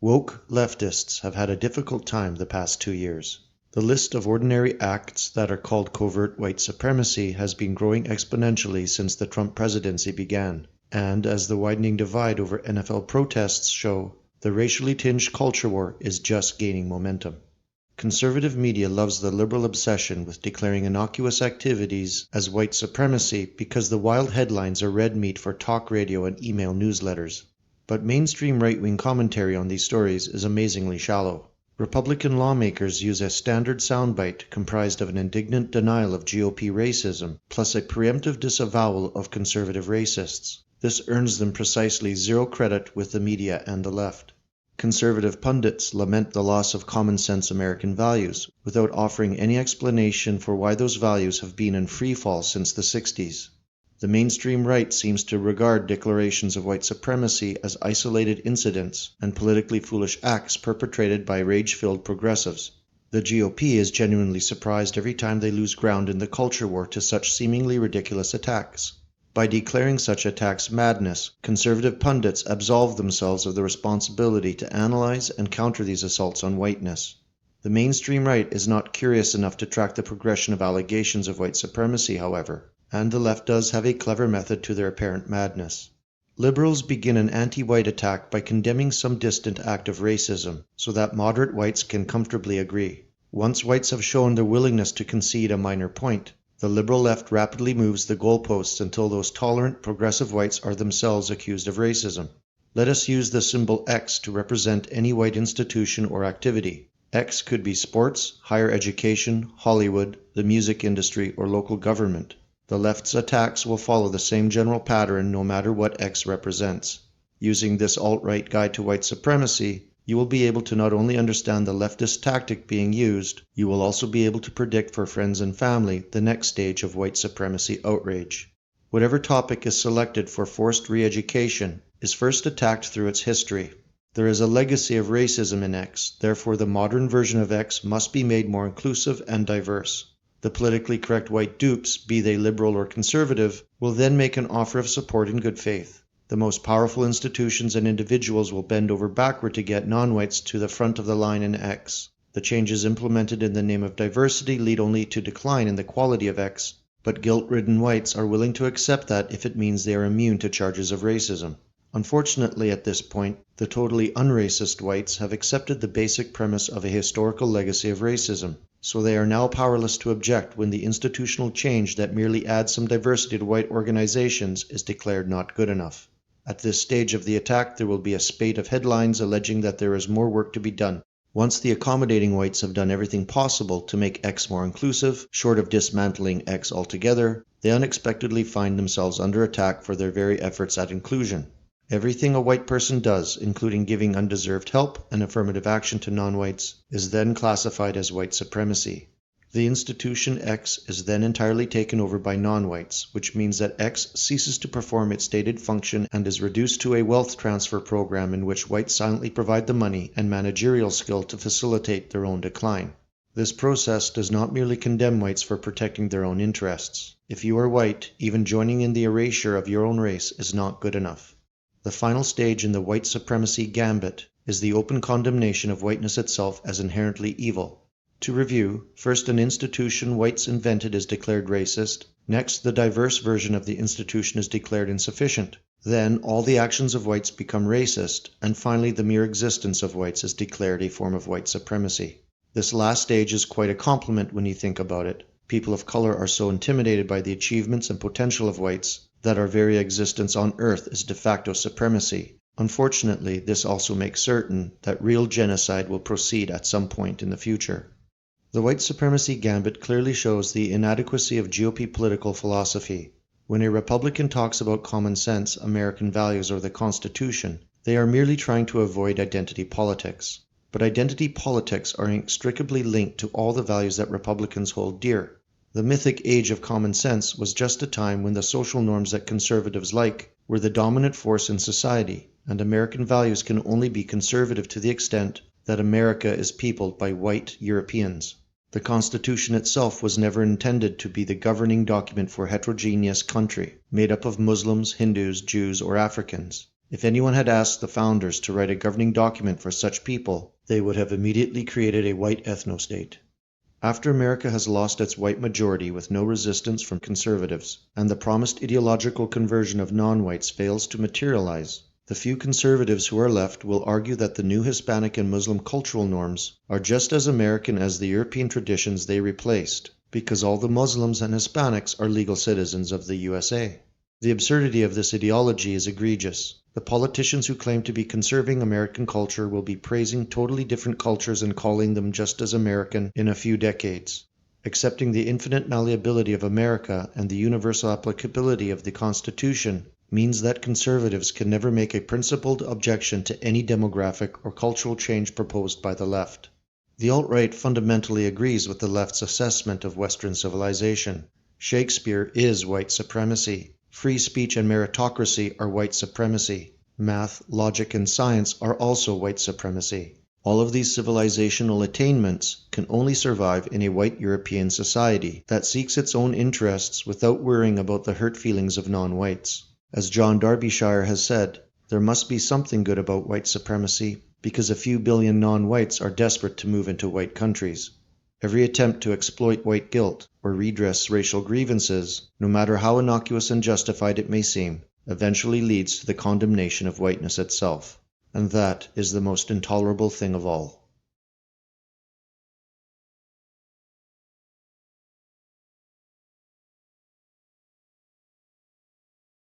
Woke leftists have had a difficult time the past 2 years. The list of ordinary acts that are called covert white supremacy has been growing exponentially since the Trump presidency began, and as the widening divide over NFL protests show, the racially tinged culture war is just gaining momentum. Conservative media loves the liberal obsession with declaring innocuous activities as white supremacy because the wild headlines are red meat for talk radio and email newsletters. But mainstream right-wing commentary on these stories is amazingly shallow. Republican lawmakers use a standard soundbite comprised of an indignant denial of GOP racism, plus a preemptive disavowal of conservative racists. This earns them precisely zero credit with the media and the left. Conservative pundits lament the loss of common-sense American values, without offering any explanation for why those values have been in free fall since the 60s. The mainstream right seems to regard declarations of white supremacy as isolated incidents and politically foolish acts perpetrated by rage-filled progressives. The GOP is genuinely surprised every time they lose ground in the culture war to such seemingly ridiculous attacks. By declaring such attacks madness, conservative pundits absolve themselves of the responsibility to analyze and counter these assaults on whiteness. The mainstream right is not curious enough to track the progression of allegations of white supremacy, however, and the left does have a clever method to their apparent madness. Liberals begin an anti-white attack by condemning some distant act of racism, so that moderate whites can comfortably agree. Once whites have shown their willingness to concede a minor point, the liberal left rapidly moves the goalposts until those tolerant, progressive whites are themselves accused of racism. Let us use the symbol X to represent any white institution or activity. X could be sports, higher education, Hollywood, the music industry, or local government. The left's attacks will follow the same general pattern no matter what X represents. Using this alt-right guide to white supremacy, you will be able to not only understand the leftist tactic being used, you will also be able to predict for friends and family the next stage of white supremacy outrage. Whatever topic is selected for forced re-education is first attacked through its history. There is a legacy of racism in X, therefore the modern version of X must be made more inclusive and diverse. The politically correct white dupes, be they liberal or conservative, will then make an offer of support in good faith. The most powerful institutions and individuals will bend over backward to get non-whites to the front of the line in X. The changes implemented in the name of diversity lead only to decline in the quality of X, but guilt-ridden whites are willing to accept that if it means they are immune to charges of racism. Unfortunately, at this point, the totally unracist whites have accepted the basic premise of a historical legacy of racism, so they are now powerless to object when the institutional change that merely adds some diversity to white organizations is declared not good enough. At this stage of the attack, there will be a spate of headlines alleging that there is more work to be done. Once the accommodating whites have done everything possible to make X more inclusive, short of dismantling X altogether, they unexpectedly find themselves under attack for their very efforts at inclusion. Everything a white person does, including giving undeserved help and affirmative action to non-whites, is then classified as white supremacy. The institution X is then entirely taken over by non-whites, which means that X ceases to perform its stated function and is reduced to a wealth transfer program in which whites silently provide the money and managerial skill to facilitate their own decline. This process does not merely condemn whites for protecting their own interests. If you are white, even joining in the erasure of your own race is not good enough. The final stage in the white supremacy gambit is the open condemnation of whiteness itself as inherently evil. To review, first an institution whites invented is declared racist, next the diverse version of the institution is declared insufficient, then all the actions of whites become racist, and finally the mere existence of whites is declared a form of white supremacy. This last stage is quite a compliment when you think about it. People of color are so intimidated by the achievements and potential of whites that our very existence on Earth is de facto supremacy. Unfortunately, this also makes certain that real genocide will proceed at some point in the future. The white supremacy gambit clearly shows the inadequacy of GOP political philosophy. When a Republican talks about common sense, American values, or the Constitution, they are merely trying to avoid identity politics. But identity politics are inextricably linked to all the values that Republicans hold dear. The mythic age of common sense was just a time when the social norms that conservatives like were the dominant force in society, and American values can only be conservative to the extent that America is peopled by white Europeans. The Constitution itself was never intended to be the governing document for a heterogeneous country, made up of Muslims, Hindus, Jews, or Africans. If anyone had asked the founders to write a governing document for such people, they would have immediately created a white ethno-state. After America has lost its white majority with no resistance from conservatives, and the promised ideological conversion of non-whites fails to materialize, the few conservatives who are left will argue that the new Hispanic and Muslim cultural norms are just as American as the European traditions they replaced, because all the Muslims and Hispanics are legal citizens of the USA. The absurdity of this ideology is egregious. The politicians who claim to be conserving American culture will be praising totally different cultures and calling them just as American in a few decades. Accepting the infinite malleability of America and the universal applicability of the Constitution means that conservatives can never make a principled objection to any demographic or cultural change proposed by the left. The alt-right fundamentally agrees with the left's assessment of Western civilization. Shakespeare is white supremacy. Free speech and meritocracy are white supremacy. Math, logic, and science are also white supremacy. All of these civilizational attainments can only survive in a white European society that seeks its own interests without worrying about the hurt feelings of non-whites. As John Darbyshire has said, there must be something good about white supremacy because a few billion non-whites are desperate to move into white countries. Every attempt to exploit white guilt or redress racial grievances, no matter how innocuous and justified it may seem, eventually leads to the condemnation of whiteness itself. And that is the most intolerable thing of all.